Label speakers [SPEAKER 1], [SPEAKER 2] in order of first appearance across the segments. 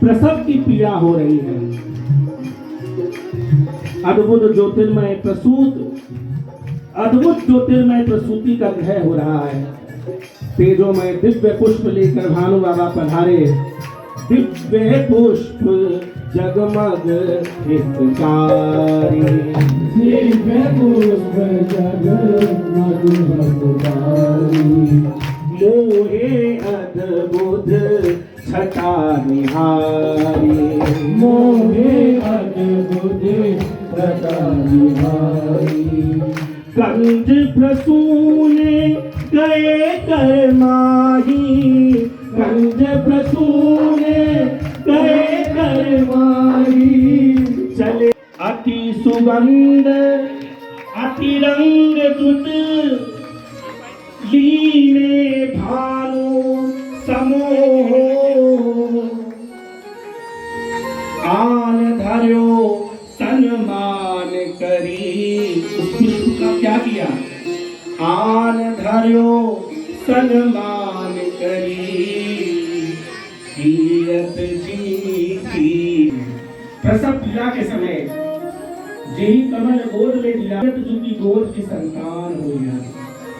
[SPEAKER 1] प्रसव की पीड़ा हो रही है। अद्भुत ज्योतिर्मय प्रसूति का ग्रह हो रहा है। तेजों में दिव्य पुष्प लेकर भानु बाबा पधारे। दिव्य पुष्प जगमग हितकारी,
[SPEAKER 2] दिव्य पुष्प जगमग हितकारी,
[SPEAKER 1] मोहे अद्भुत छटा निहारी,
[SPEAKER 2] मोहे अद्भुत छटा निहारी।
[SPEAKER 1] कंज प्रसूने गए कर माही, कंज प्रसूने गए कर माही। चले अति सुगंध अति रंग जुट, लीने भानु समोह। आन धर्यो सन्मान करी, उस पुष्प का क्या किया? आन धर्यो सन्मान करी, कीरत जी की। प्रसव पीड़ा के समय यही कमल गोद में दिया, जो की गोद की संतान हो गया।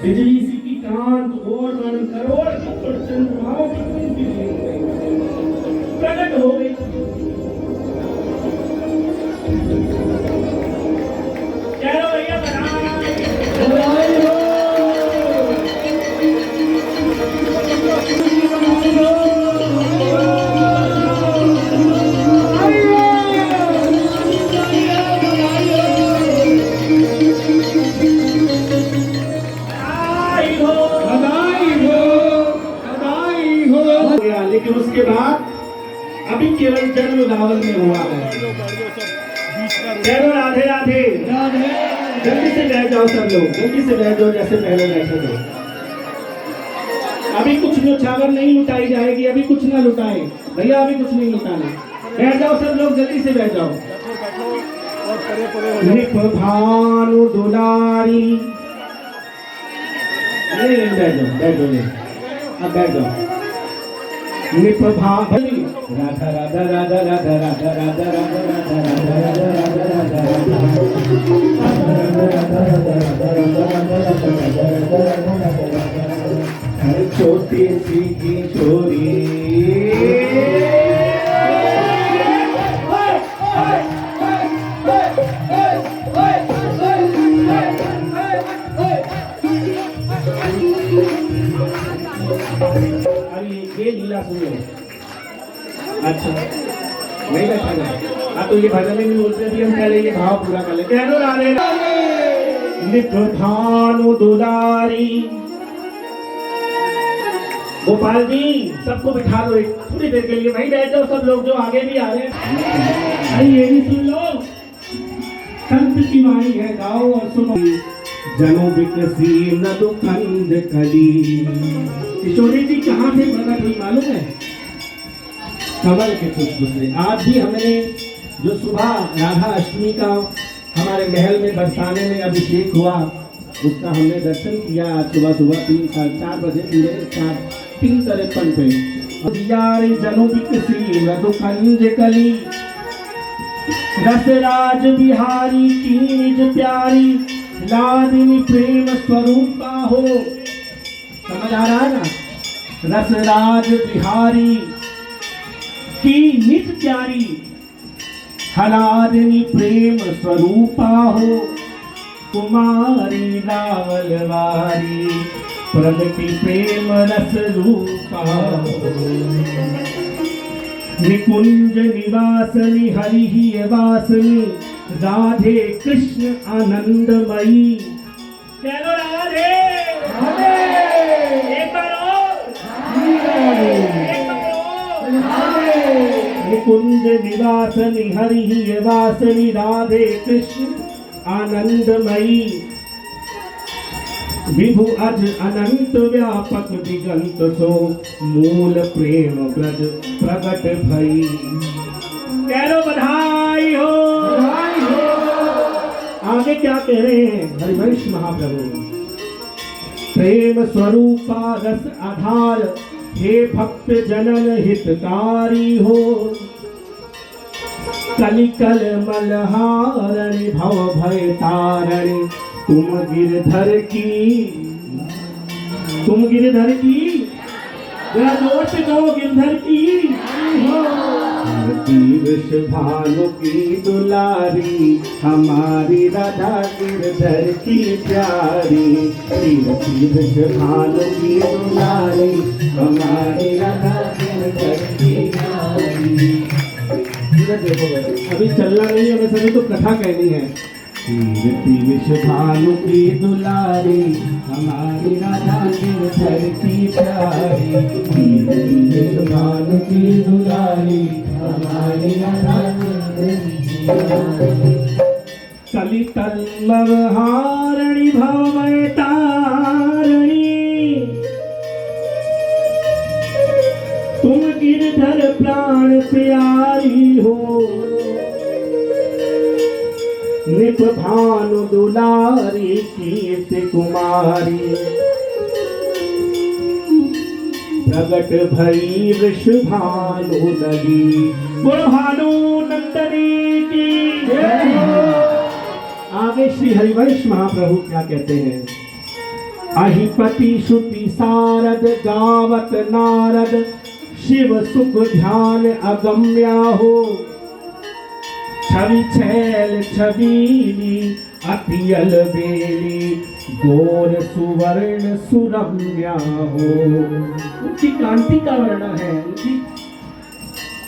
[SPEAKER 1] बिजली सी की कांत गोर मन करोड़ चंद्रमाओं की कुंती प्रकट हो गई। चलो भैया बधाई हो। लेकिन उसके बाद अभी केवल जन्म रावण में हुआ है। चलो राधे राधे, जल्दी से बैठ जाओ सब लोग, जल्दी से बैठ जाओ जैसे पहले बैठे थे। अभी कुछ न्योछावर नहीं लुटाई जाएगी, अभी कुछ ना लुटाए भैया, अभी कुछ नहीं लुटाना। बैठ जाओ सब लोग, जल्दी से बैठ जाओ। निप भानु दुलारी, नहीं बैठ जाओ, बैठ जाओ, अब बैठ जाओ। निप भानु राधा राधा राधा राधा राधा राधा राधा राधा छोटी सी किशोरी, ये लीला सुनो। अच्छा नहीं बैठा जाए, तो ये भजन में बोलते भी हम पहले ये भाव पूरा कर लेते हैं। राधे निप भानु दुलारी। गोपाल जी सबको बिठा दो थोड़ी देर के लिए, भाई बैठ जाओ सब लोग जो आगे भी आ रहे हैं। भाई ये भी सुन लो, संत की वाणी है, गाओ और सुनो। जनो बिकसी नदु कंज कली। किशोरी जी कहाँ से प्रकट हुई मालूम है? कमल के पुष्प से। आज भी हमने जो सुबह राधा अष्टमी का हमारे महल में बरसाने में अभिषेक हुआ, उसका हमने दर्शन किया। आज सुबह सुबह 3-4 बजे पूरे 3:53 पे। जनो बिकसी नदु कंज कली, रसराज बिहारी की निज प्यारी, लादिनी प्रेम स्वरूपा हो। समझ आ रहा है ना? रसराज बिहारी की निज प्यारी, हलादिनी प्रेम स्वरूपा हो। कुमारी रावलवारी, प्रगति प्रेम रस रूपा हो। निकुंज निवासनी हरि ही वासनी, राधे कृष्ण आनंदमयी। चलो राधे राधे, एक बार और, निकुंज निवासनी हरि ही वासनी, राधे कृष्ण आनंदमयी। विभु अज अनंत व्यापक दिगंत सो, मूल प्रेम ब्रज प्रगट भई। कहो बधाई हो, बधाई हो। आगे क्या कह रहे हैं हरिवंश महाप्रभु? प्रेम स्वरूपा रस आधार, हे भक्त जनन हितकारी हो। कलिकल मलहारणी भव भय तारणी तुम गिरधर की जरा जोर से कहो गिरधर की आरती वृषभानु की दुलारी हमारी राधा गिरधर की प्यारी आरती वृषभानु की दुलारी हमारी राधा गिरधर की प्यारी। अभी चलना नहीं है, हमें सभी तो कथा कहनी है। कीर्ति वृषभानु की दुलारी हमारी राधा गिरधर की प्यारी कीर्ति वृषभानु की दुलारी हमारी राधा गिरधर की प्यारी। कलितल मलहारणी भवभय तारणी तुम गिरधर प्राण प्यारी हो निप भानु दुलारी कीर्ति कुमारी प्रगट भई वृषभानु लगी बोल भानु नंदनी की जय। आगे श्री हरिवंश महाप्रभु क्या कहते हैं। अहिपति श्रुति सारद गावत नारद शिव सुख ध्यान अगम्या हो छवि छैल छबीली अतियल बेली गोर सुवर्ण सुरम्या हो। उनकी कांति का वर्णन है,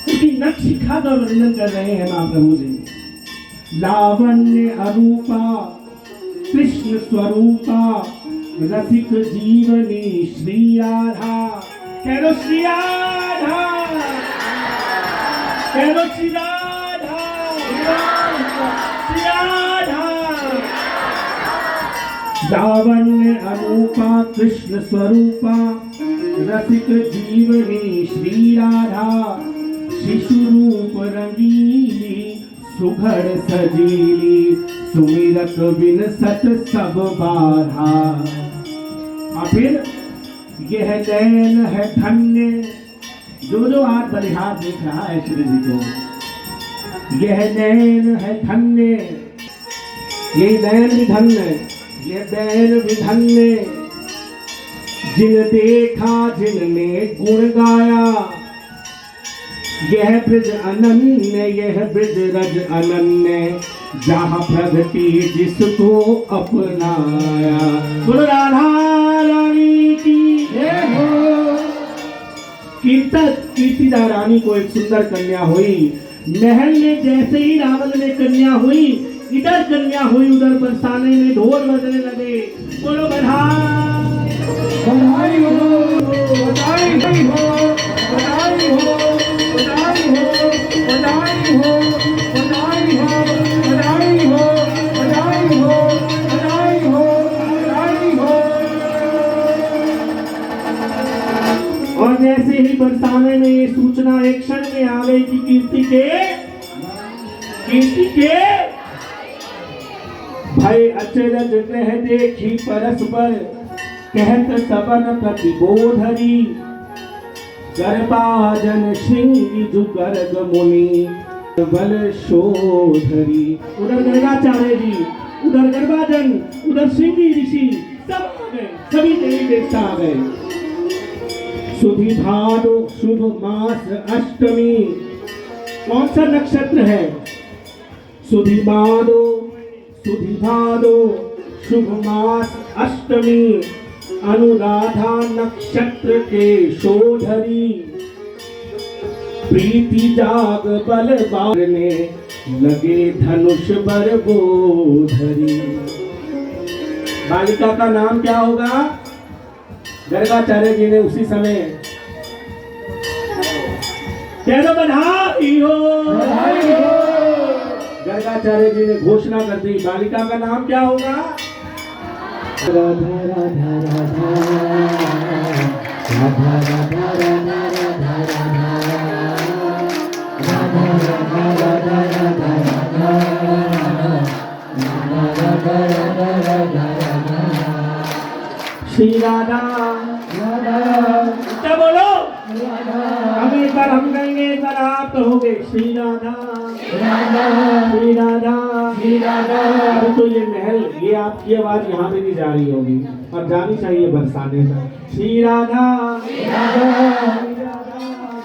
[SPEAKER 1] उनकी नक्शिखा का वर्णन कर रहे हैं महाप्रभु जी। लावण्य अरूपा कृष्ण स्वरूपा रसिक जीवनी श्री राधा कह लो श्री राधा कह लो श्री राधा श्री राधा। लावण्य अरूपा कृष्ण स्वरूपा रसिक जीवनी श्री राधा शिशु रूप रंगीली सुघड़ सजीली सुमिरत बिन सत सब बाधा। और फिर यह नैन है धन्य जो आज बलिहार देख रहा है श्री जी को। यह नैन है धन्य ये नैन भी धन्य ये नैन भी धन्य जिन देखा जिनने गुण गाया। यह ब्रज अनन्य यह ब्रज रज अनन्य जहाँ प्रगति जिसको अपनाया। बोलो राधा रानी की जय हो। कीर्तिदा रानी को एक सुंदर कन्या हुई। महल में जैसे ही रावण में कन्या हुई इधर कन्या हुई उधर बरसाने में ढोल बजने लगे। बोलो बधाई बधाई हो बधाई हो बधाई हो बधाई हो बधाई हो बधाई हो बधाई हो बधाई हो बधाई हो बधाई हो। और जैसे ही बरसाने में ये सूचना एक क्षण में आ गई कि कीर्ति के भय अचरज ग्रह देखी परस्पर कहत सबन प्रतिबोधरी गर्भाजन श्रृंगी जुगर्ग मुनि बल शोधरी। उधर गर्गाचार्य जी उधर गर्भाजन उधर श्रृंगी ऋषि सब आ गए सभी देवी देवता आ गए। सुधी भादो शुभ मास अष्टमी कौन सा नक्षत्र है। सुधी भादो शुभ मास अष्टमी अनुराधा नक्षत्र के शोधरी प्रीति जाग बल बारने लगे धनुष बर बोधरी। बालिका का नाम क्या होगा। गर्गाचार्य जी ने उसी समय कह दो बधाई हो। गर्गाचार्य जी ने घोषणा कर दी बालिका का नाम क्या होगा। राधा राधा राधा राधा राधा राधा राधा राधा श्री राधा क्या बोलो। अब एक बार हम कहेंगे एक बार आप कहोगे श्री राधा श्री राधा
[SPEAKER 2] श्री राधा
[SPEAKER 1] अब तो ये महल, ये आपकी आवाज यहाँ पे नहीं जा रही होगी और जानी चाहिए बरसाने तक। श्री राधा
[SPEAKER 2] श्री राधा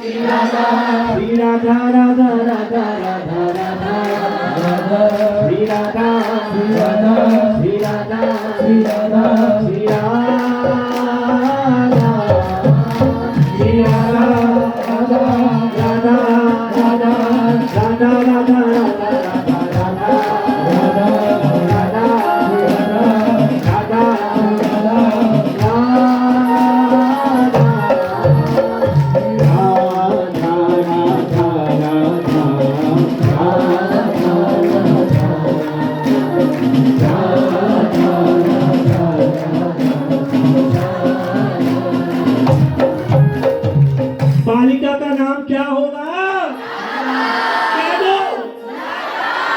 [SPEAKER 2] श्री राधा
[SPEAKER 1] श्री राधा राधा राधा राधा राधा
[SPEAKER 2] राधा
[SPEAKER 1] श्री राधा
[SPEAKER 2] श्री राधा
[SPEAKER 1] श्री राधा
[SPEAKER 2] श्री राधा
[SPEAKER 1] श्री राधा श्री राधा
[SPEAKER 2] राधा
[SPEAKER 1] राधा
[SPEAKER 2] राधा
[SPEAKER 1] राधा राधा बालिका का नाम क्या होगा? कह दो,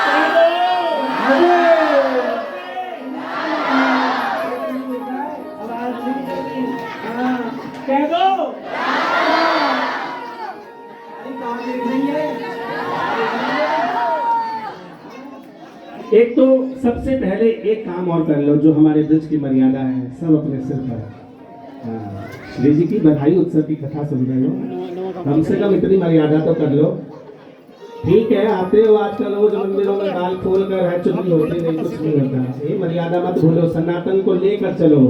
[SPEAKER 1] कह दो। आवाज नहीं करती। हाँ, कह दो। एक तो सबसे पहले एक काम और कर लो, जो हमारे ब्रज की मर्यादा है सब अपने सिर पर। हाँ, श्री जी की बधाई उत्सव की कथा सुन रहे हो, कम से कम इतनी मर्यादा तो कर लो। ठीक है, आते हो आजकल रोज मंदिरों में बाल खोल कर है, चुन्नी होती नहीं, कुछ नहीं होता। ये मर्यादा मत भूलो, सनातन को लेकर चलो।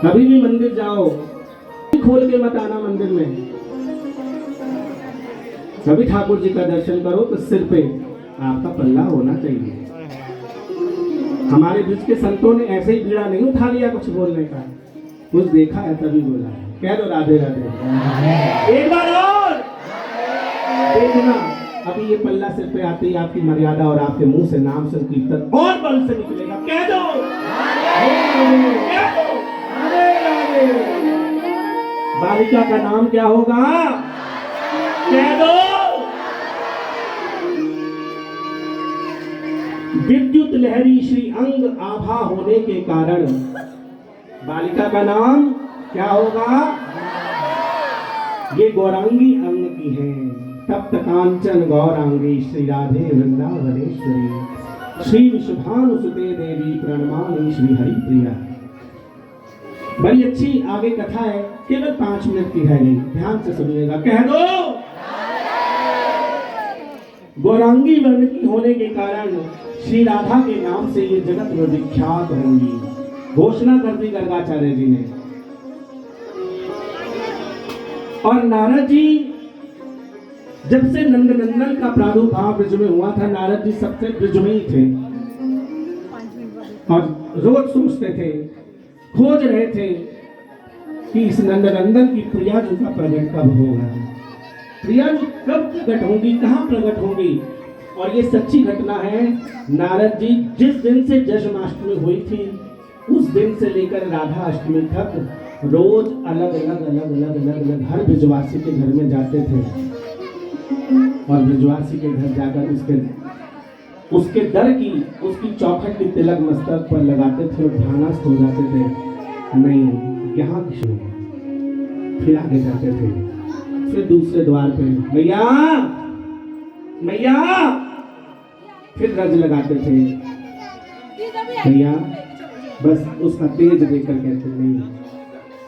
[SPEAKER 1] कभी भी मंदिर जाओ, खोल के मत आना मंदिर में। कभी ठाकुर जी का दर्शन करो तो सिर पे आपका पल्ला होना चाहिए। हमारे बीच के संतों ने ऐसे ही बीड़ा नहीं उठा लिया कुछ बोलने का, कुछ देखा है तभी बोला है। कह दो राधे राधे। एक बार और देखना, अभी ये पल्ला सिर पे आते ही आपकी मर्यादा और आपके मुंह से नाम संकीर्तन और बल से निकलेगा। कह दो, कह दो। बालिका का नाम क्या होगा? कह दो। विद्युत लहरी श्री अंग आभा होने के कारण बालिका का नाम क्या होगा? ये गौरांगी अंग की है। तप्त कांचन गौरांगी श्री राधे वृंदावनेश्वरी श्री विश्वभानुसुते देवी प्रणमामि श्री हरि प्रिया। बड़ी अच्छी आगे कथा है, केवल 5 मिनट की है, नहीं ध्यान से सुनिएगा। कह दो। गौरांगी वर्ण की होने के कारण श्री राधा के नाम से ये जगत में विख्यात होंगी, घोषणा कर दी गर्गाचार्य जी ने। और नारद जी जब से नंदनंदन का प्रादुर्भाव ब्रज में हुआ था, नारद जी सबसे ब्रज में ही थे और रोज सोचते थे, खोज रहे थे कि इस नंदनंदन की प्रिया जी का प्रकट कब होगा, प्रिया जी कब प्रकट होंगी, कहाँ प्रकट होंगी। और ये सच्ची घटना है। नारद जी जिस दिन से जन्माष्टमी हुई थी उस दिन से लेकर राधा अष्टमी तक रोज अलग अलग हर ब्रजवासी के घर में जाते थे और ब्रजवासी के घर जाकर उसके दर की, उसकी चौखट की तिलक मस्तक पर लगाते थे और ध्यानस्थ हो जाते थे। नहीं, यहाँ किशोर, फिर आगे जाते थे, फिर दूसरे द्वार पे मैया मैया, फिर रज लगाते थे मैया, बस उसका तेज देखकर कहते नहीं,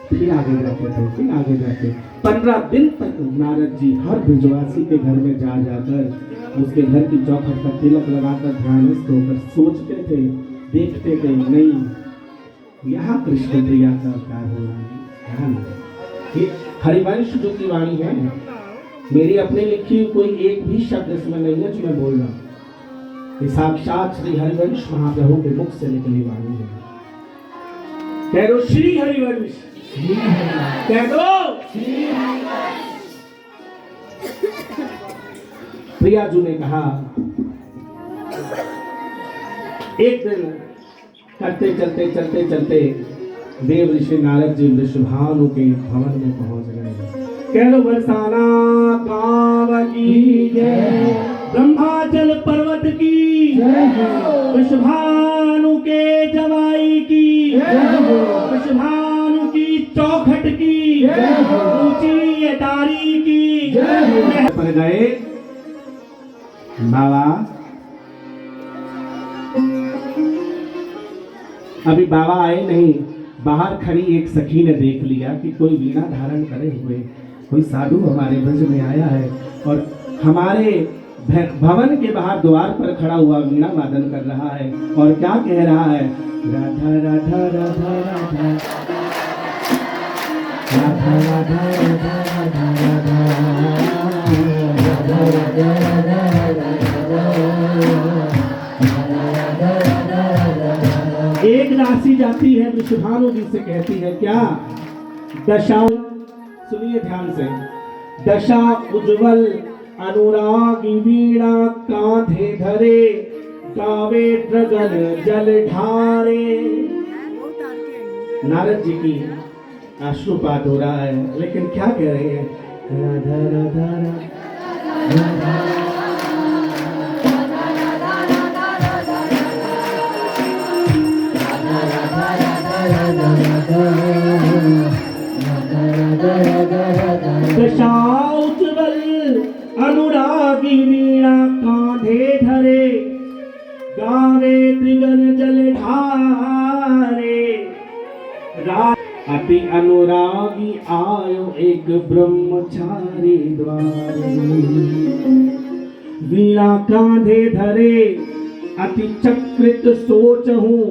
[SPEAKER 1] फिर आगे जाते थे, फिर आगे जाते। 15 दिन तक नारद जी हर ब्रजवासी के घर में जा जाकर उसके घर की चौखट पर तिलक लगाकर ध्यानस्थ होकर सोचते थे, देखते थे, नहीं यहाँ कृष्ण प्रिया का अवतार होना है। ये हरिवंश जो की वाणी है, मेरी अपने लिखी कोई एक भी शब्द इसमें नहीं है जो मैं बोल रहा हूँ, ये साक्षात श्री हरिवंश महाप्रभु के मुख से निकली वाणी है। कह दो श्री हरिवंश, कह दो। प्रिया जी ने कहा, एक दिन करते चलते चलते चलते देव ऋषि नारद जी वृषभानु के भवन में पहुंच गए। कह लो बरसाना गाँव की जय, ब्रह्माचल पर्वत की जय, वृषभानु के जवाई की जय, वृषभानु की चौखट की जय, ऊंची अटारी की जय। पर गए बाबा अभी बाबा आए नहीं, बाहर खड़ी एक सखी ने देख लिया कि कोई वीणा धारण करे हुए कोई साधु हमारे ब्रज में आया है और हमारे भवन के बाहर द्वार पर खड़ा हुआ वीणा वादन कर रहा है और क्या कह रहा है, राधा राधा राधा राधा राधा राधा राधा राधा। एक राशि जाती है विश्वभानु जी से कहती है क्या, दशा सुनिए ध्यान से, दशा उज्जवल अनुरागी वीणा कांधे धरे गावे ड्रगन जल ढारे। नारद जी की अश्रुपात हो रहा है लेकिन क्या कह रहे हैं, राधा राधा राधा। दशा उज्जवल अनुरागी वीणा कांधे धरे गावे त्रिगन जल ढारे। अति अनुरागी आयो एक ब्रह्मचारी द्वारे, वीणा कांधे धरे अति चक्रित सोचहूँ,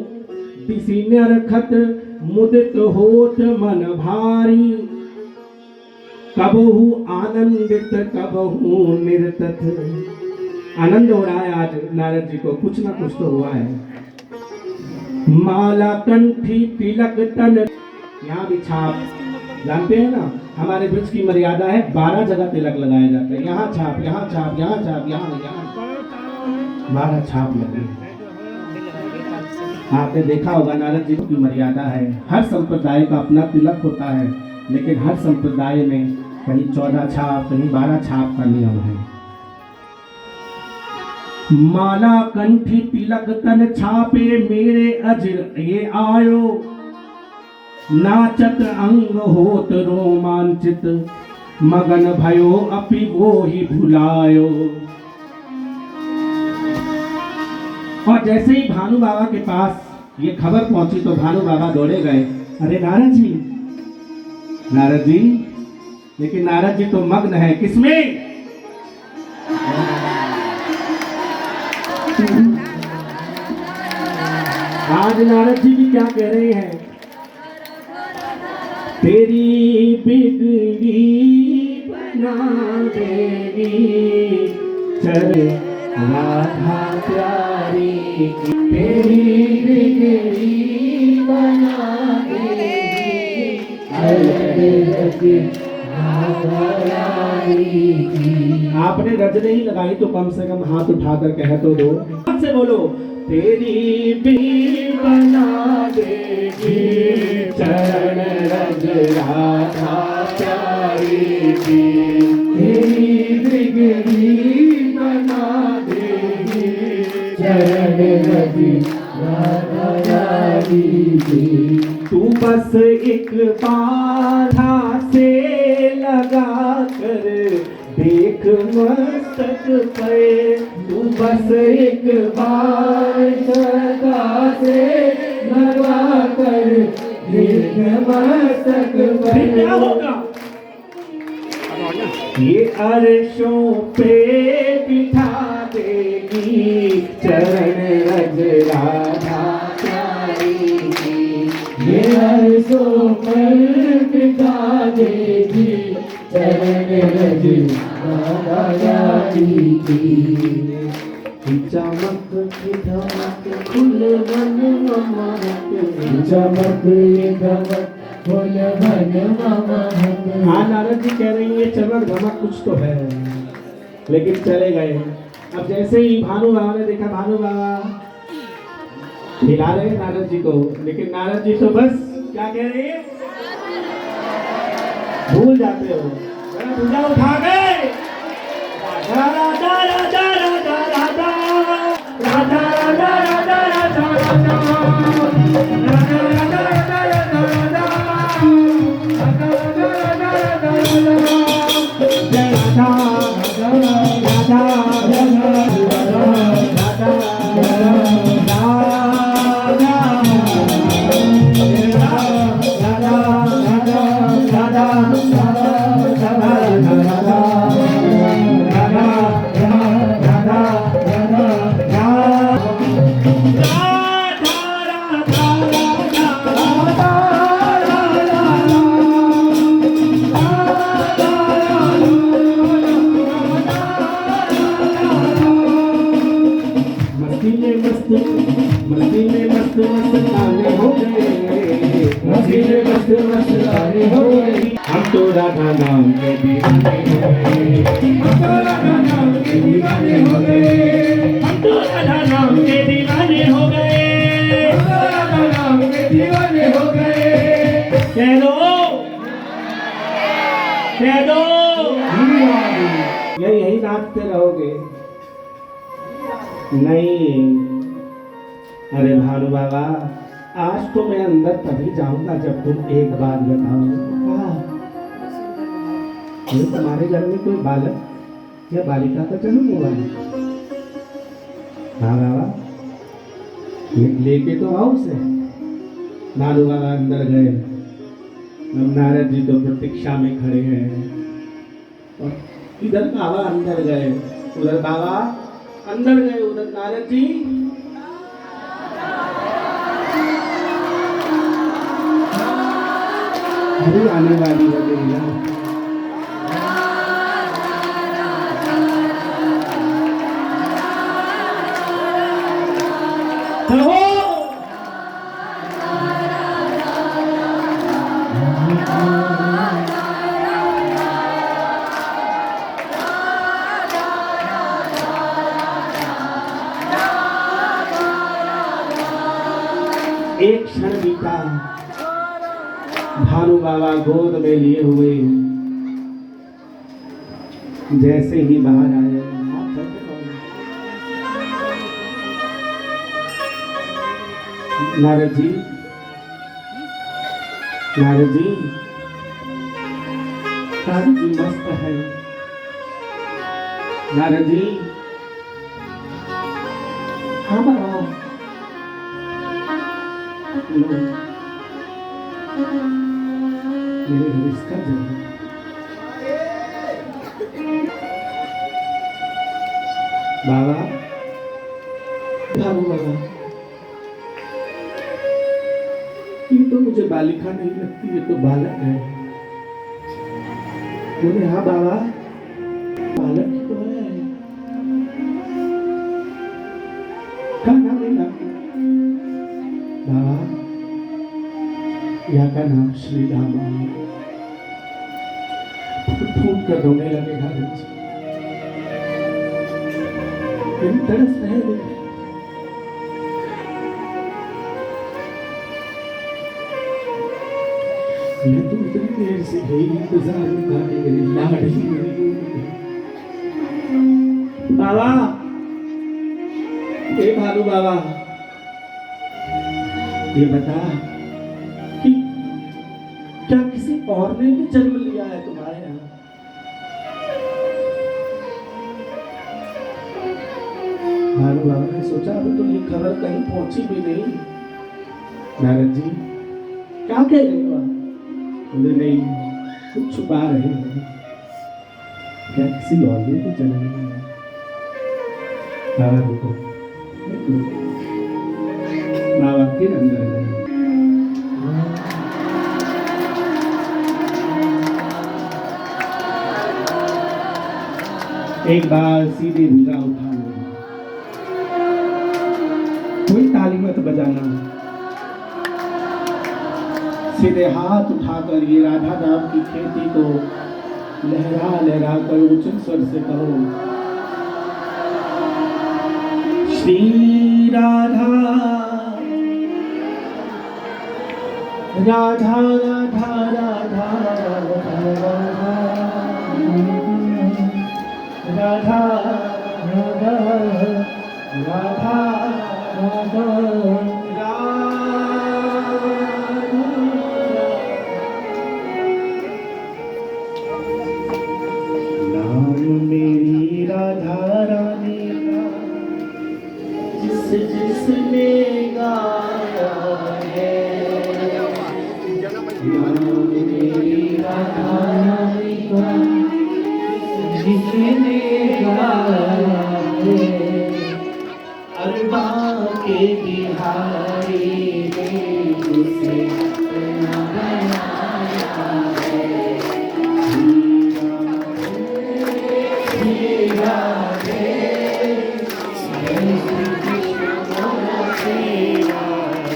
[SPEAKER 1] दिसी नरखत मुदित होत मन भारी। कबहू आनंदित कबहू निर्तत। आनंद हो रहा है आज नारद जी को, कुछ ना कुछ तो हुआ है। माला कंठी तिलक तन, यहाँ भी छाप जानते हैं ना, हमारे ब्रज की मर्यादा है 12 जगह तिलक लगाया जाता है। यहाँ छाप, यहाँ छाप, यहाँ छाप, यहाँ 12 छाप लगे। आपने देखा होगा नारद जी की मर्यादा है, हर संप्रदाय का अपना तिलक होता है लेकिन हर संप्रदाय में कहीं 14 छाप कहीं 12 छाप का नियम है। माला कंठी तिलक तन छापे मेरे अजर ये आयो, नाचत अंग होत रोमांचित मगन भयो अपि वो ही भुलायो। और जैसे ही भानु बाबा के पास ये खबर पहुंची तो भानु बाबा दौड़े गए, अरे नारद जी, नारद जी। लेकिन नारद जी तो मग्न है किसमें, आज नारद जी भी क्या कह रहे हैं, तेरी बिगड़ी बना देगी चल राधा प्यारी की, तेरी बिगड़ी बना देगी राधा प्यारी की। आपने रज नहीं लगाई तो कम से कम हाथ उठाकर कह तो दो, हाथ से बोलो, तेरी भी बना देगी चरण रज राधा प्यारी की, तेरी बिगड़ी बना देगी चरण रज राधा प्यारी की। तू बस एक बाधा से लगा कर देख मस्तक पे, तू बस एक बार सदा से लगा कर देख मस्तक पे। क्या होगा, ये अर्शों पे बिठा देगी चरण रज राधा प्यारी की, ये अर्शों पर बिठा देगी चरण रज राधा प्यारी की। चमक की धमक फूल बन महक, चमक धमक फूल बन महक। हाँ नारद जी कह रही है चमक धमक कुछ तो है, लेकिन चले गए। अब जैसे ही भानु बाबा ने देखा, भानु बाबा हिला रहे नारद जी को, लेकिन नारद जी तो बस क्या कह रहे हैं, भूल जाते हो, पूजा उठा गए, राधा राधा राधा राधा राधा राधा राधा राधा राधा राधा राधा राधा मस्त मस्ताने हो गए,
[SPEAKER 2] रसीले मस्त मस्ताने हो गए,
[SPEAKER 1] हम तो राधा नाम के दीवाने हो गए,
[SPEAKER 2] हम तो राधा नाम के दीवाने हो गए,
[SPEAKER 1] हम तो राधा नाम के दीवाने हो गए,
[SPEAKER 2] हम तो राधा नाम के दीवाने हो गए।
[SPEAKER 1] कह दो, कह दो, यही नाचते रहोगे? नहीं, अरे भानु बाबा, आज तो मैं अंदर तभी जाऊंगा जब तुम एक बात बताओ। ये तुम्हारे घर में कोई बालक या बालिका का जन्म हुआ है? हाँ बाबा, लेके तो आओ उसे। भानु बाबा अंदर गए, नारद जी तो प्रतीक्षा में खड़े हैं। और इधर बाबा अंदर गए, उधर बाबा अंदर गए, उधर नारद जी। अरे आने वाली है मेरी यार। चलो एक क्षण बीता, भानु बाबा गोद में लिए हुए जैसे ही बाहर आए, नारद जी, नारद जी, नारद जी मस्त है। नारद जी, हाँ बाबा, मेरे घर इसका जन्म। बाबा, भानु बाबा, ये तो मुझे बालिका नहीं लगती, ये तो बालक है। बोले हाँ बाबा, बालक ही तो है। क्या नाम है आपका? बाबा, यहाँ का नाम श्री राम है। फूट कर रोने लगे नारद जी। मेरी तरस रह गई। मैं तो इतनी देर से यही इंतजार में था कि मेरी लाडली मेरी बाबा, हे भानु बाबा, ये बता कि क्या किसी और ने भी जन्म लिया है तुम्हारे यहाँ? भानु बाबा ने सोचा अब तो ये खबर कहीं पहुंची भी नहीं। नारद जी, क्या कह रहे हो आप? बोले नहीं, कुछ छुपा रहे हैं। क्या किसी और ने भी जन्म लिया है? बाबा रुको, बाबा फिर अंदर गए। एक बार सीधी भुजा उठा लो, कोई ताली मत बजाना। सीधे हाथ उठाकर ये राधा नाम की खेती को लहरा लहरा कर उच्च स्वर से कहो, श्री राधा राधा राधा राधा राधा राधा राधा नाम मेरी राधा रानी का जिसने गाया है, नाम मेरी राधा रानी का जिसने गाया है, अरबा के बिहारी ने उसे बनाया है। हीरा रे, हीरा रे,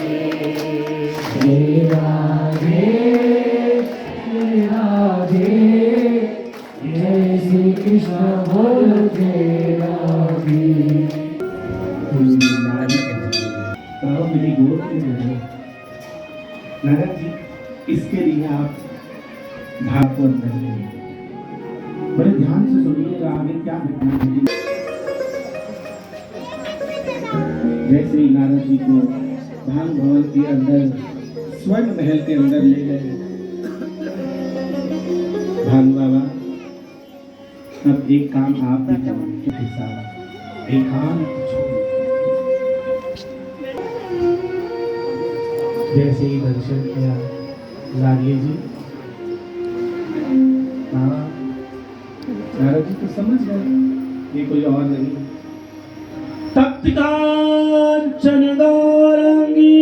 [SPEAKER 1] मेरी गोद में ले लो। नारद जी, इसके लिए आप भाग को अंदर ले लो। बड़े ध्यान से सुनिएगा आगे क्या घटना घटी। जैसे ही नारद जी को भान भवन के अंदर, स्वर्ण महल के अंदर ले गए, भानु बाबा अब एक काम आप भी करें, एकांत छोड़। जैसे ही दर्शन किया लालिए जी, बाबा नारद जी तो समझ गए ये कोई और नहीं, तप्त कांचन गौरांगी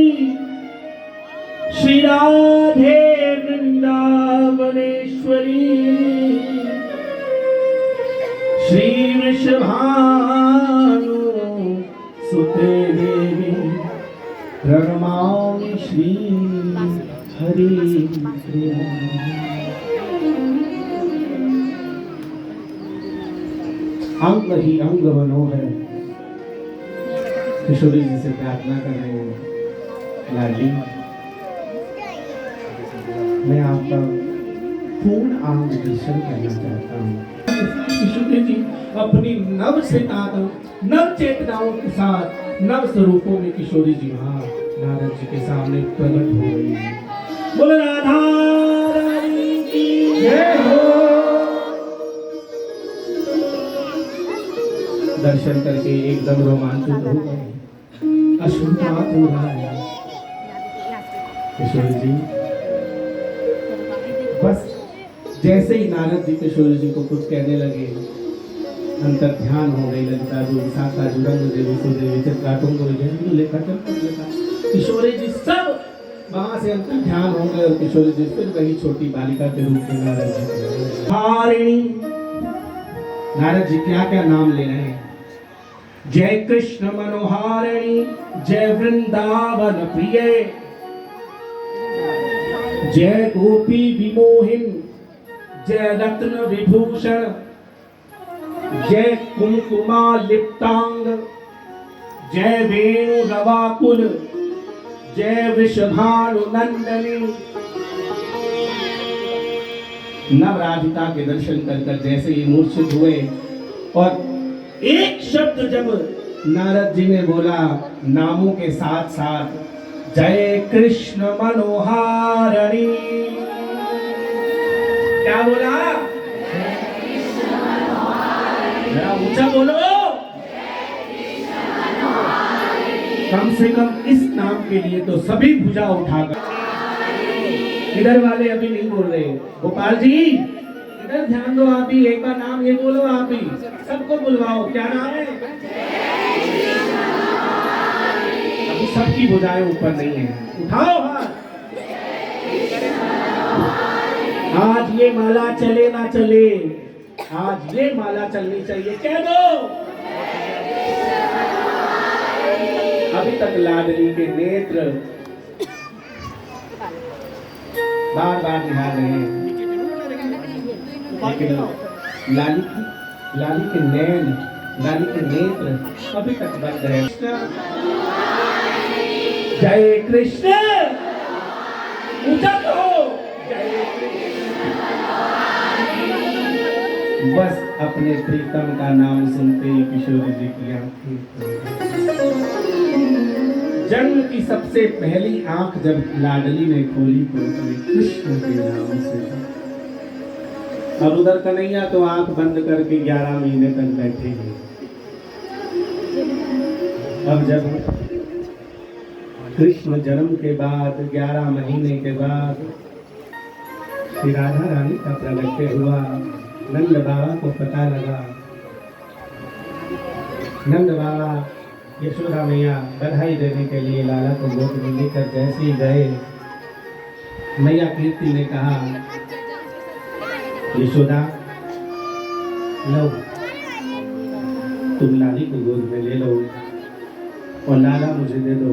[SPEAKER 1] श्री राधे वृंदावनेश्वरी श्री वृषभानु सुते देवी प्रणमामि श्री हरि प्रिया। अंग ही अंग मनोहर किशोरी जी से प्रार्थना कर रहे हैं, लाडली मैं आपका पूर्ण आंग दर्शन करना चाहता हूँ। किशोरी जी अपनी नव नव चेतनाओं के साथ नव स्वरूपों में किशोरी जी वहाँ नारद जी के सामने प्रकट हो रही है। बोल राधा रानी की जय हो। दर्शन करके एकदम रोमांचित हो गए, अश्रुपात हो रहा है। किशोरी जी बस जैसे ही नारद जी किशोरी जी को कुछ कहने लगे, अंतर ध्यान हो गई। ललिता जो विशाखा जुरंग देवी सुदेवी चित्राटुंग लेखा किशोरी जी सब वहां से अंतर ध्यान हो गए, और किशोरी जी फिर वही छोटी बालिका के रूप में नारद जी हारिणी। नारद जी क्या क्या नाम ले रहे हैं, जय कृष्ण मनोहारिणी, जय वृंदावन प्रिय, जय गोपी विमोहिन, जय रत्न विभूषण, जय कुमकुमा लिप्तांग, जय वेणु रवाकुल, जय वृषभानु नंदनी। नवराधिका के दर्शन कर जैसे ही मूर्छित हुए, और एक शब्द जब नारद जी ने बोला नामों के साथ साथ, जय कृष्ण मनोहारिणी, क्या बोला? जरा ऊंचा बोलो। कम से कम इस नाम के लिए तो सभी भुजा उठाकर। इधर वाले अभी नहीं बोल रहे, गोपाल जी इधर ध्यान दो, आप ही एक बार नाम ये बोलो, आप ही सबको बुलवाओ, क्या नाम है? अभी सबकी भुजाएं ऊपर नहीं है, उठाओ हाथ। आज ये माला चले ना चले, आज ये माला चलनी चाहिए, कह दो। अभी तक लाडली के नेत्र बार बार निहार रहे हैं, लेकिन लाली के नैन, लाली के नेत्र अभी तक बंद है। जय कृष्ण, ऊंचा कहो, जय कृष्ण। बस अपने प्रीतम का नाम सुनते ही किशोरी जी की आंखें, जन्म की सबसे पहली आंख जब लाडली ने खोली तो कृष्ण के नाम से। और उधर कन्हैया तो आंख बंद करके 11 महीने तक बैठे हैं। अब जब कृष्ण जन्म के बाद 11 महीने के बाद श्री राधा रानी का प्रगट्य हुआ, नंद बाबा को पता लगा। नंद बाबा यशोदा मैया बधाई देने के लिए लाला को गोद में लेकर जैसे ही गए, मैया कीर्ति ने कहा, यशोदा लो, तुम लाली को गोद में ले लो और लाला मुझे दे दो।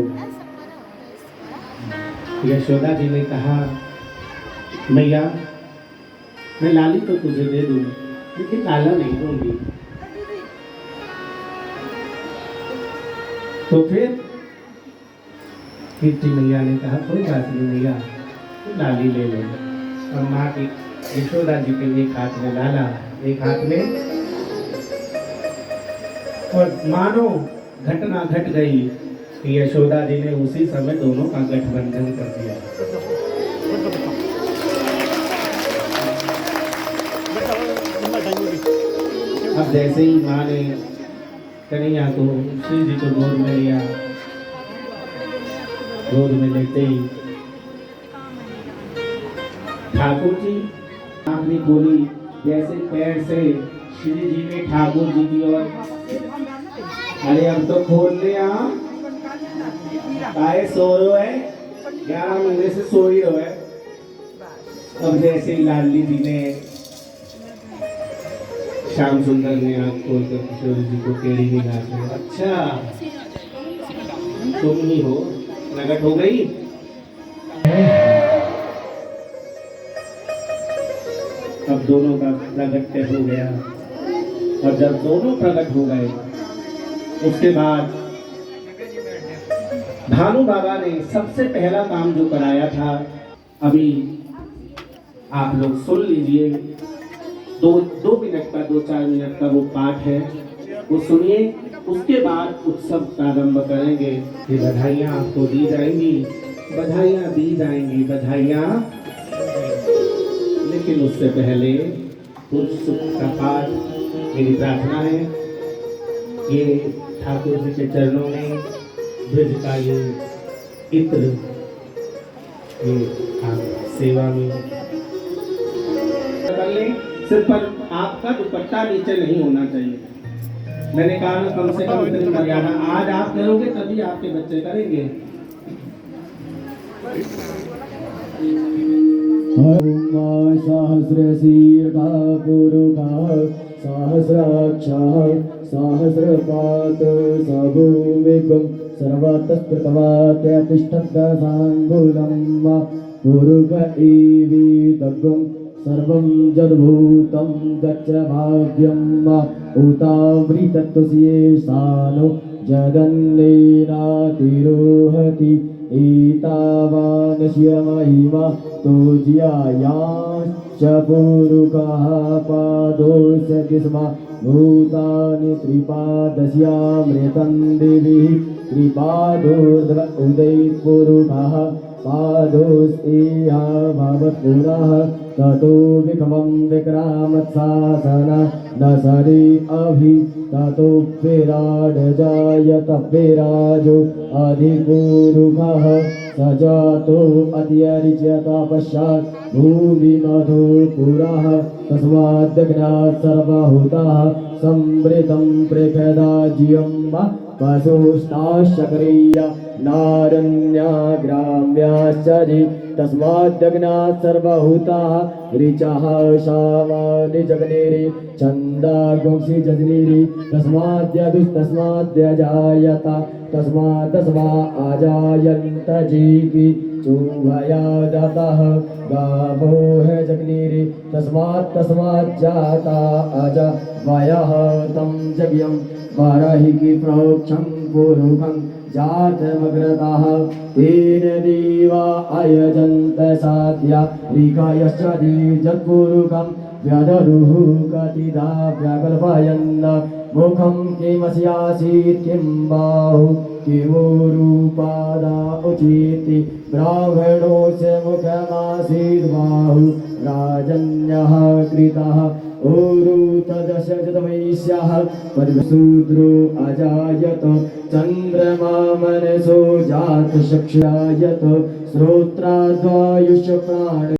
[SPEAKER 1] यशोदा जी ने कहा, मैया मैं लाली तो तुझे दे दूं, लेकिन लाला नहीं दूंगी। तो फिर कीर्ति मैया ने कहा कोई बात नहीं मैया, लाली ले लो। और माँ की यशोदा जी के एक हाथ में लाला, एक हाथ में, और मानो घटना घट गई कि यशोदा जी ने उसी समय दोनों का गठबंधन कर दिया। अब जैसे ही माँ ने कन्हैया को श्री जी को गोद में लिया, गोद में लेते ही ठाकुर जी आपने बोली जैसे पैर से श्री जी ने ठाकुर जी की ओर, अरे अब तो खोल ले काहे सो रहे है, 11 महीने से सो ही रहे। अब जैसे ही लाली जी ने, श्याम सुंदर ने आँख खोलकर किशोर जी को टेढ़ी निगाह से, अच्छा तुम ही हो, प्रकट हो गई। अब दोनों का प्रगट्य हो गया, और जब दोनों प्रकट हो गए उसके बाद भानु बाबा ने सबसे पहला काम जो कराया था, अभी आप लोग सुन लीजिए, दो मिनट का, 2-4 मिनट का वो पाठ है, वो सुनिए। उसके बाद उत्सव प्रारंभ करेंगे कि बधाइयाँ आपको दी जाएंगी, बधाइयाँ दी जाएंगी, बधाइयाँ। लेकिन उससे पहले उत्सव का पाठ, मेरी प्रार्थना है ये ठाकुर जी के चरणों में ब्रज का ये इत्र, ये आप सेवा में कर लें। सिर्फ पर आपका दुपट्टा नीचे नहीं होना चाहिए। मैंने कहा ना, कम से कम इतनी मर्यादा आज आप करोगे तभी आपके बच्चे करेंगे।
[SPEAKER 2] सहस्रशीर्षा पुरुषः सहस्राक्षः सहस्रपात् सभूमिकं सर्वतस्कृतवात्यतिष्ठद्दशाङ्गुलं पुरुष एवेदग्ं सर्वं जद्भूतं गच्छ भाग्यं उतावृतत्वस्येषानो जगन्नेनातिरोहति एतावानस्य महिमा तोज्यायाश्च पुरुषः पादोऽस्य स्म भूतानि त्रिपादस्यामृतं दिविः त्रिपादोर्ध्व उदयपुरुषः पादोस्तेहा भवत्पुरः ततो विक्रमं विक्रामत्सासन न सरे अभि ततो विराड जायत विराजो अधिपुरुषः स जातो अत्यरिच्यत पश्चात् भूमिमधो पुरः तस्माद्दग्नात् सर्वभूतः संवृतं पृथदाज्यं पशुष्टाश्चक्रीय नारण्या ग्राम्याश्चर्य तस्माद्दग्नात् सर्वभूताः ऋचः शावानि जगनेरि छन्दागुंसि जजनीरि तस्माद्यजायत तस्मा अजायन्त जीवि चुभयादतः गावो है जगनीरि तस्माज्जाता अजा वयः तं जग्यं परहिकी प्रोक्षं पुरुषं जातमग्रतः तेन देवा अयजन्त साध्या ऋकायश्च जत्पुरुषं व्यदरुः कतिधा व्याकल्पयन् मुखं किमस्यासीत् किं बाहु किमुरूपादा उचेति ब्राह्मणोऽस्य मुखमासीत् बाहु राजन्यः कृतः ऊरु तदशतमैष्यः पद्मशूद्रो अजायत चन्द्रमा मनसो जातचक्षुरायत श्रोत्राद्वायुष प्राण